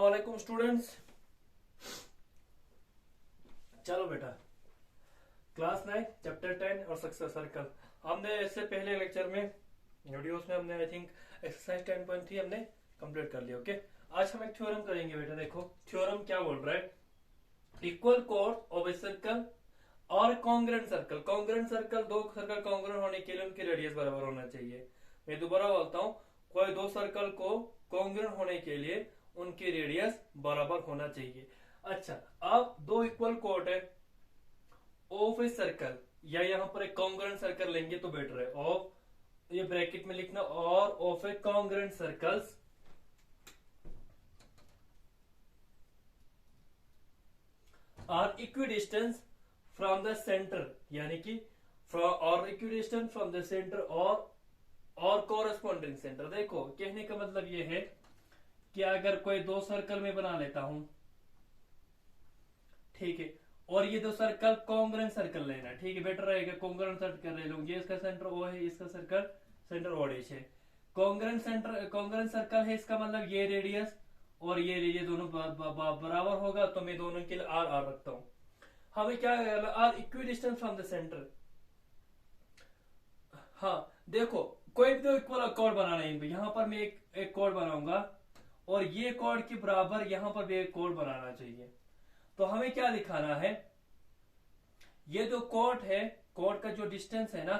अस्सलाम स्टूडेंट्स। चलो बेटा, क्लास 9 चैप्टर 10 और सक्सेस सर्कल हमने इससे पहले लेक्चर में वीडियोस में हमने आई थिंक एक्सरसाइज 10.3 हमने कंप्लीट कर लिया। ओके, आज हम एक थ्योरम करेंगे बेटा। देखो थ्योरम क्या बोल रहा है, equal course of a circle और कॉन्ग्रेंट सर्कल। कॉन्ग्रेंट सर्कल, दो सर्कल कॉन्ग्रेंट होने के लिए उनकी रेडियस बराबर होना चाहिए। मैं दोबारा बोलता हूँ, कोई दो सर्कल को कॉन्ग्रेंट होने के लिए उनकी रेडियस बराबर होना चाहिए। अच्छा, अब दो इक्वल कोड है ऑफ ए सर्कल, या यहां पर एक कॉन्ग्रेंट सर्कल लेंगे तो बेटर है। ऑफ, ये ब्रैकेट में लिखना, और of a congruent circles are equidistance from the centre, यानी कि और इक्विडिस्टेंस फ्रॉम द सेंटर और कोरस्पॉन्डिंग सेंटर। देखो कहने का मतलब ये है कि अगर कोई दो सर्कल में बना लेता हूं, ठीक है, और ये दो सर्कल कॉन्ग्रेंट सर्कल लेना, ठीक है, बेटर रहेगा कॉन्ग्रेंट सर्कल ले लूंगी। इसका सेंटर ओ है, इसका सर्कल सेंटर ओ डैश है। कॉन्ग्रेंट सर्कल है, इसका मतलब ये रेडियस और ये रेडियस दोनों बराबर होगा, तो मैं दोनों के लिए आर आर रखता हूं। हमें क्या are equidistance from the centre. हाँ देखो, कोई भी तो इक्वल कॉर्ड बनाना है। यहां पर मैं एक कॉर्ड बनाऊंगा और ये कॉर्ड के बराबर यहां पर भी एक कॉर्ड बनाना चाहिए। तो हमें क्या दिखाना है, ये जो कॉर्ड है, कॉर्ड का जो डिस्टेंस है ना,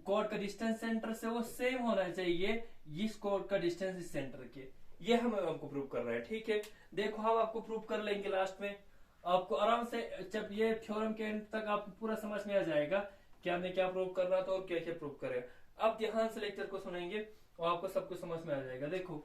कॉर्ड का डिस्टेंस सेंटर से वो सेम होना चाहिए इस कॉर्ड का डिस्टेंस इस सेंटर के। ये हमें आपको प्रूव कर रहा है, ठीक है। देखो हम आपको प्रूव कर लेंगे लास्ट में, आपको आराम से जब ये थ्योरम के एंड तक आपको पूरा समझ में आ जाएगा कि हमने क्या प्रूव कर रहा था और क्या क्या प्रूव करे। अब ध्यान से लेक्चर को सुनेंगे और आपको सब कुछ समझ में आ जाएगा। देखो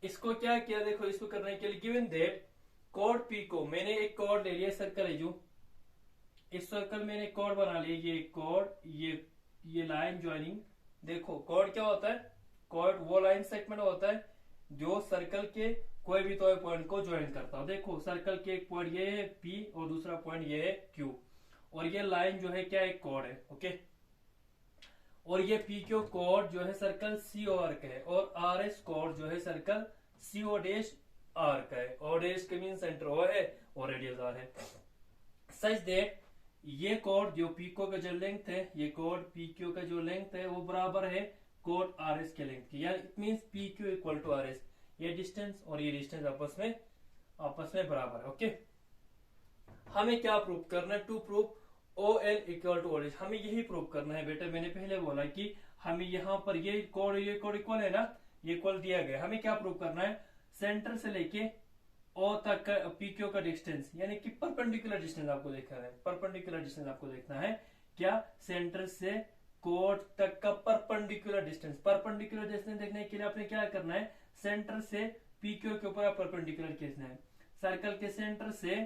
इसको क्या किया, देखो इसको करने के लिए गिवन दैट कॉर्ड पी को, मैंने एक कॉर्ड ले लिया, सर्कल है जो, इस सर्कल मैंने कॉर्ड बना लिया, ये कॉर्ड, ये लाइन ज्वाइनिंग। देखो कॉर्ड क्या होता है, कॉर्ड वो लाइन सेगमेंट होता है जो सर्कल के कोई भी तो पॉइंट को ज्वाइन करता है। देखो सर्कल के एक पॉइंट ये है पी और दूसरा पॉइंट ये है क्यू, और ये लाइन जो है क्या, एक कॉर्ड है। ओके, और ये पी क्यू कॉर्ड जो है सर्कल सी ओ आर का है, और आर एस कॉर्ड जो है circle C O dash R का है। ओ डैश के मीन सेंटर ओ है और रेडियस आर है। सच दैट ये कॉर्ड जो पी क्यू का जो लेंथ है, ये कॉर्ड पी क्यू का जो लेंथ है वो बराबर है कॉर्ड आर एस के लेंथ की, यानी it mean P Q equal to R S. ये डिस्टेंस और ये डिस्टेंस आपस में बराबर है। ओके, हमें क्या प्रूव करना है, to prove O L equal to O dash. हमें यही प्रूव करना है बेटा। मैंने पहले बोला कि हमें यहाँ पर ये कोड इक्वल है ना, ये इक्वल दिया गया। हमें क्या प्रूव करना है, सेंटर से लेके ओ तक का पीक्यू का डिस्टेंस, यानी कि परपेंडिकुलर डिस्टेंस आपको देखना है। परपेंडिकुलर डिस्टेंस आपको देखना है क्या, सेंटर से कोड तक का परपेंडिकुलर डिस्टेंस। परपेंडिकुलर डिस्टेंस देखने के लिए आपने क्या करना है, सेंटर से पीक्यू के ऊपर परपेंडिकुलर खींचना है। सर्कल के सेंटर से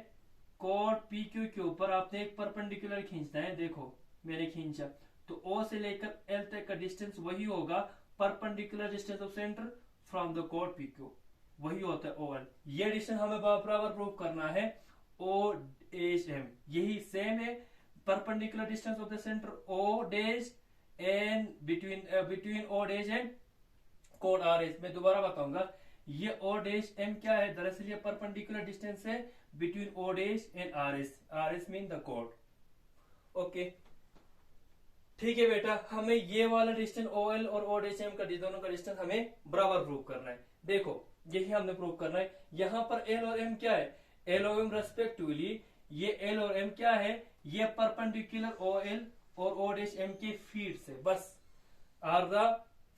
कोड पीक्यू के ऊपर आपने एक परपेंडिकुलर खींचना है। देखो मैंने खींचा, तो ओ से लेकर एल तक का डिस्टेंस वही होगा perpendicular distance of centre from the code PQ, वही होता है ओ एल। ये डिस्टेंस हमें बराबर प्रूव करना है ओ डैश एम, यही सेम है perpendicular distance of the centre O dash and between O dash and कोड आर एस। मैं दोबारा बताऊंगा, ये ओ डैश एम क्या है, दरअसल ये परपेंडिकुलर डिस्टेंस है between O dash and R S. R S mean the कोड। ओके ठीक है बेटा, हमें ये वाला डिस्टेंस ओ एल और ओ डैश एम का दोनों का डिस्टेंस हमें बराबर प्रूव करना है। देखो यही हमने प्रूव करना है। यहां पर एल और एम क्या है, एल और एम रेस्पेक्टिवली, ये एल और एम क्या है, ये परपेंडिकुलर ओ एल और ओ डैश एम के फीट से, बस are the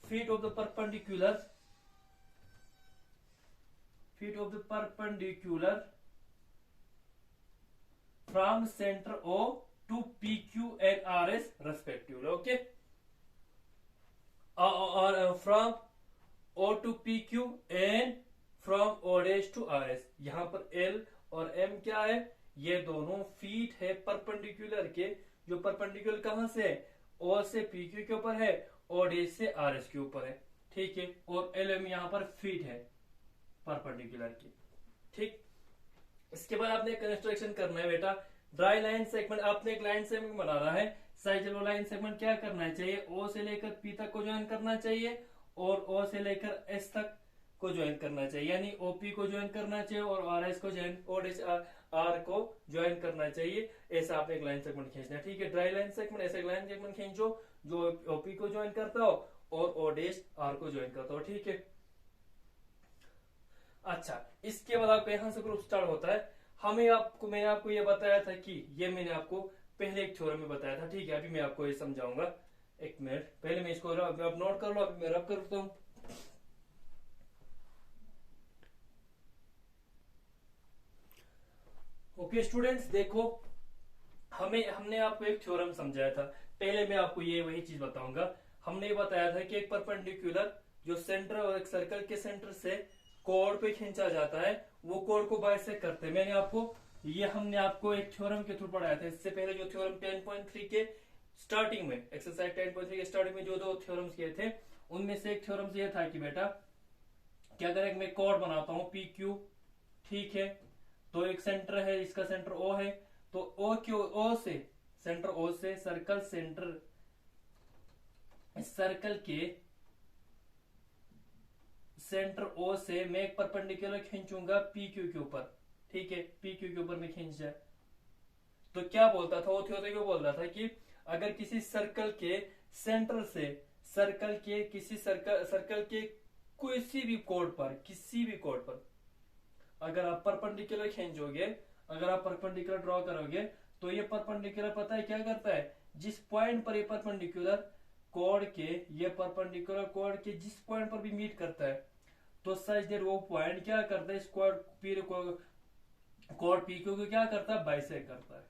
feet of the perpendicular from centre O to P Q and R S respectively. Okay, from O to P Q and from O dash to R S. यहां पर L और M क्या है, ये दोनों feet है perpendicular के, जो परपेंडिकुलर कहां से है, ओ से पी क्यू के ऊपर है, ओ डैश से आर एस के ऊपर है, ठीक है। और एल एम यहां पर फीट है परपेंडिकुलर की, ठीक। इसके बाद आपने कंस्ट्रक्शन करना है बेटा, ड्राई लाइन सेगमेंट, आपने एक लाइन सेगमेंट बनाना है, साइड वाला लाइन सेगमेंट क्या करना चाहिए, ओ से लेकर पी तक को ज्वाइन करना चाहिए और ओ से लेकर एस तक को ज्वाइन करना चाहिए, यानी ओपी को ज्वाइन करना चाहिए और आर एस को ज्वाइन, और आर को ज्वाइन करना चाहिए। ऐसा आपने एक लाइन सेगमेंट खींचना है, ठीक है। ड्राई लाइन सेगमेंट, ऐसे लाइन सेगमेंट खींचो जो ओपी को ज्वाइन करता हो और ओ डैश आर को ज्वाइन करता हो, ठीक है। अच्छा, इसके बाद आपका यहाँ से ग्रुप स्टार्ट होता है। मैंने आपको ये बताया था कि ये मैंने आपको पहले एक थ्योरम में बताया था, ठीक है। अभी मैं आपको ये समझाऊंगा, एक मिनट पहले मैं इसको अब नोट कर लो, अभी मैं रब करता हूँ। ओके स्टूडेंट्स, देखो हमने आपको एक थ्योरम समझाया था, पहले मैं आपको ये वही चीज बताऊंगा। हमने ये बताया था कि एक परपेंडिकुलर जो सेंटर और एक सर्कल के सेंटर से कोड पे खींचा जाता है, वो कोड को बाइसेक्ट करते हैं। हमने आपको एक थ्योरम के थ्रू पढ़ाया था। इससे पहले जो थ्योरम 10.3 के स्टार्टिंग में, एक्सरसाइज 10.3 के स्टार्टिंग में जो दो थ्योरम्स किए थे, उनमें से एक थ्योरम ये था कि बेटा क्या अगर मैं कोड बनाता हूं पी क्यू, ठीक है, तो एक सेंटर है, इसका सेंटर ओ है, तो ओ से सेंटर, ओ से सर्कल सेंटर, सर्कल के सेंटर ओ से मैं एक परपेंडिकुलर खींचूंगा पी क्यू के ऊपर, ठीक है, पी क्यू के ऊपर मैं खींच जाए। तो क्या बोलता था वो थ्योरी, को बोलता था कि अगर किसी सर्कल के सेंटर से सर्कल के किसी भी कोड पर अगर आप परपेंडिकुलर खींचोगे, अगर आप परपेंडिकुलर ड्रॉ करोगे, तो ये परपेंडिकुलर पता है क्या करता है, जिस पॉइंट पर ये परपेंडिकुलर कोड के जिस पॉइंट पर भी मीट करता है, तो सच देर वो पॉइंट क्या करता है, इस कोड पी क्यू को क्या करता है, बाइसेक्ट करता है।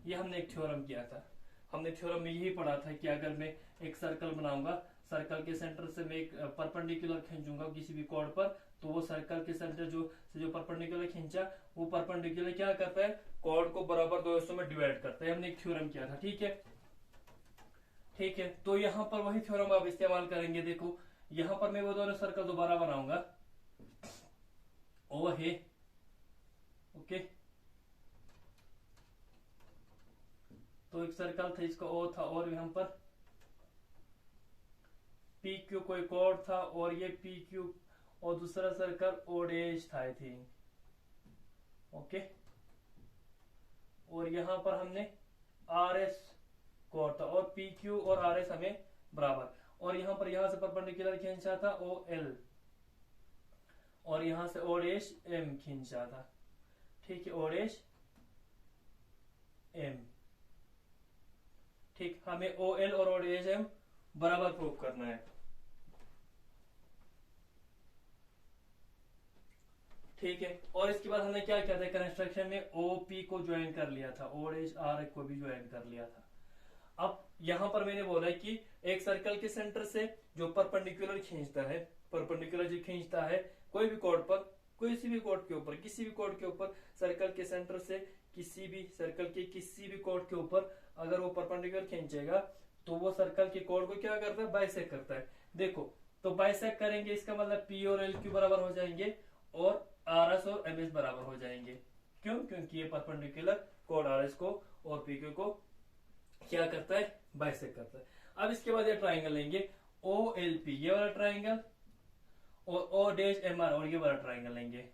ये हमने एक थ्योरम किया था। हमने थ्योरम में यही पढ़ा था कि अगर मैं एक सर्कल बनाऊंगा, सर्कल के सेंटर से मैं एक परपेंडिकुलर खींचूंगा किसी भी कोड पर, तो वो सर्कल के सेंटर जो परपेंडिकुलर खींचा, वो परपेंडिकुलर क्या करता है, कोड को बराबर दो हिस्सों में डिवाइड करता है। हमने एक थ्योरम किया था, ठीक है, ठीक है। तो यहाँ पर वही थ्योरम आप इस्तेमाल करेंगे। देखो यहाँ पर मैं वो दोनों सर्कल दोबारा बनाऊंगा, ओ है, ओके, तो एक सर्कल था, इसका ओ था, और यहाँ पर पी क्यू कोई कोड था, और ये पी क्यू, और दूसरा सर्कल ओ डैश था आई थिंक, ओके। और यहां पर हमने आर एस कोड था, और पी क्यू और आर एस हमें बराबर, और यहां पर यहां से परपेंडिकुलर खींचा था ओ एल, और यहां से ओ डैश एम खींचा था, ठीक है, ओ डैश एम, ठीक। हमें ओ एल और ओ डैश एम बराबर प्रूव करना है, ठीक है। और इसके बाद हमने क्या किया था, कंस्ट्रक्शन में ओपी को ज्वाइन कर लिया था, ओ डैश आर को भी ज्वाइन कर लिया था। अब यहां पर मैंने बोला कि एक सर्कल के सेंटर से जो परपेंडिकुलर खींचता है कोई भी कोड पर, किसी भी कोड के ऊपर सर्कल के सेंटर से किसी भी कोड के ऊपर अगर वो परपेंडिकुलर खींचेगा, तो वो सर्कल के कोड को क्या करता है, बाइसेक्ट करता है। देखो तो बाइसेक्ट करेंगे, इसका मतलब पी और एल क्यू बराबर हो जाएंगे और आर एस और एम एस बराबर हो जाएंगे। क्यों? क्योंकि ये परपेंडिकुलर कोड आर एस को और पी क्यू को क्या करता है, बाइसेक्ट करता है। अब इसके बाद ये ट्राइंगल लेंगे ओ एल पी, ये वाला ट्राइंगल, और ओ डैश एम आर, और ये वाला ट्राइंगल लेंगे।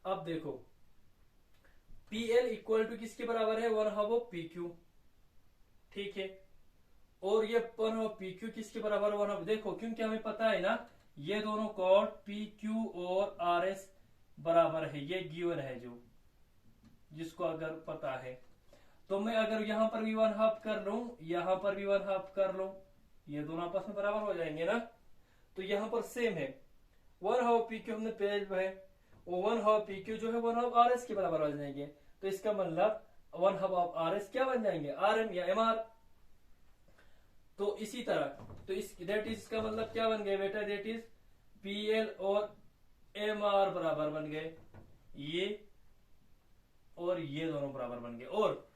अब देखो पी एल इक्वल टू किसके बराबर है, 1/2 ऑफ पी क्यू, ठीक है। और ये 1/2 ऑफ पी क्यू किसके बराबर है, 1/2, देखो क्योंकि हमें पता है ना ये दोनों कोड पी क्यू और आर एस बराबर है, ये गिवन है जो, जिसको अगर पता है, तो मैं अगर यहां पर भी 1/2 कर लूं, यहां पर भी 1/2 कर लूं, ये दोनों आपस में बराबर हो जाएंगे ना। तो यहां पर सेम है, 1/2 पी क्यू हमने पहले है, वो 1/2 पी क्यू जो है 1/2 आर एस के बराबर हो जाएंगे। तो इसका मतलब 1/2 ऑफ आर एस क्या बन जाएंगे, आर एम या एम आर। तो इसी तरह तो दैट इज इसका मतलब क्या बन गए बेटा, दैट इज पी एल और एम आर बराबर बन गए, ये और ये दोनों बराबर बन गए। और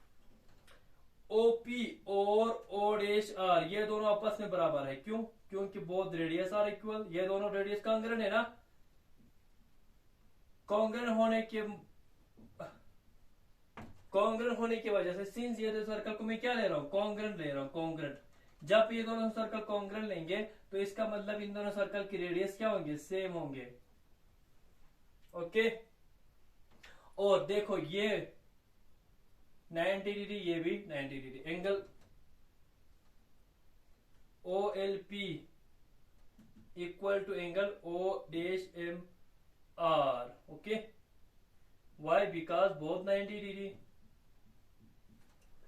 ओपी और ओ डैश आर ये दोनों आपस में बराबर है, क्यों? क्योंकि बोथ रेडियस आर इक्वल, ये दोनों रेडियस कॉन्ग्रेंट है ना। कॉन्ग्रेंट होने के कॉन्ग्रेंट होने की वजह से सिंस ये सर्कल को मैं क्या ले रहा हूँ, कॉन्ग्रेंट ले रहा हूँ, कॉन्ग्रेंट। जब ये दोनों सर्कल कॉन्ग्रेंट लेंगे तो इसका मतलब इन दोनों सर्कल की रेडियस क्या होंगे, सेम होंगे। ओके, और देखो ये 90 डिग्री, ये भी 90 degree, angle O L P equal to angle O dash M R. Okay, why because both 90 degree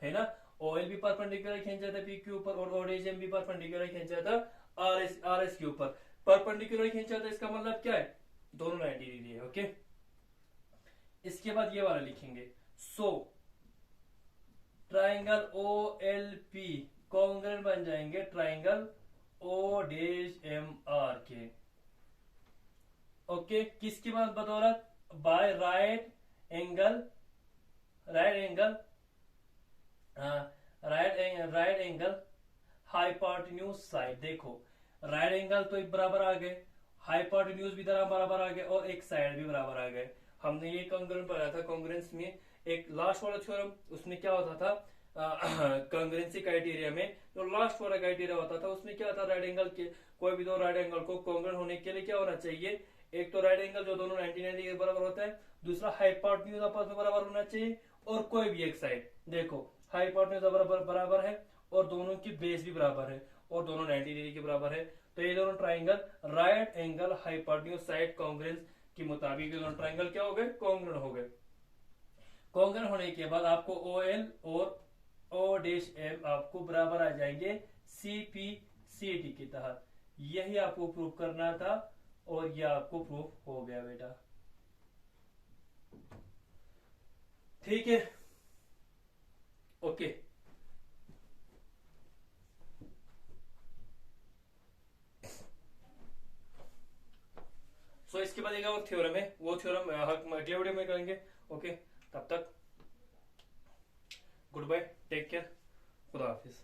है ना। ओ एल भी परपेंडिकुलर खींचा था पी के ऊपर और ओ डैश एम भी परपेंडिकुलर खींचा था आर एस के ऊपर। परपेंडिकुलर खींचा था इसका मतलब क्या है, दोनों 90 डिग्री है। ओके, इसके बाद ये वाला लिखेंगे, so triangle O L P congruent बन जाएंगे triangle O dash M R के। ओके, किसकी बात बदौलत, by right angle right angle hypotenuse side. देखो राइट एंगल तो एक बराबर आ गए, हाइपोटेन्यूज भी बराबर आ गए और एक साइड भी बराबर आ गए। हमने ये कॉन्ग्रेंट पढ़ा था कॉन्ग्रेंस में, एक लास्ट वाला थ्योरम, उसमें क्या होता था कॉन्ग्रेंसी क्राइटेरिया में जो लास्ट वाला क्राइटेरिया होता था उसमें क्या था, राइट एंगल के कोई भी दो राइट एंगल को कॉन्ग्रेंट होने के लिए क्या होना चाहिए, एक तो राइट एंगल जो दोनों 90 डिग्री के बराबर होता है, दूसरा हाइपोटेन्यूज आपस में बराबर होना चाहिए, और कोई भी एक साइड। देखो हाइपोटेन्यूज बराबर है और दोनों की बेस भी बराबर है और दोनों 90 डिग्री के बराबर है, तो ये दोनों triangle right angle hypotenuse side congruence के मुताबिक ये दोनों ट्राइंगल क्या हो गए, कॉन्ग्रेंट हो गए। कॉन्ग्रेंट होने के बाद आपको ओ एल और ओ डैश एम आपको बराबर आ जाएंगे सी पी सी टी के तहत। यही आपको प्रूव करना था और यह आपको प्रूफ हो गया बेटा। ठीक है, ओके। सो इसके बाद एक और थ्योरम है, वो थ्योरम अगले वीडियो में करेंगे। ओके, तब तक गुड बाय, टेक केयर, खुदा हाफिज।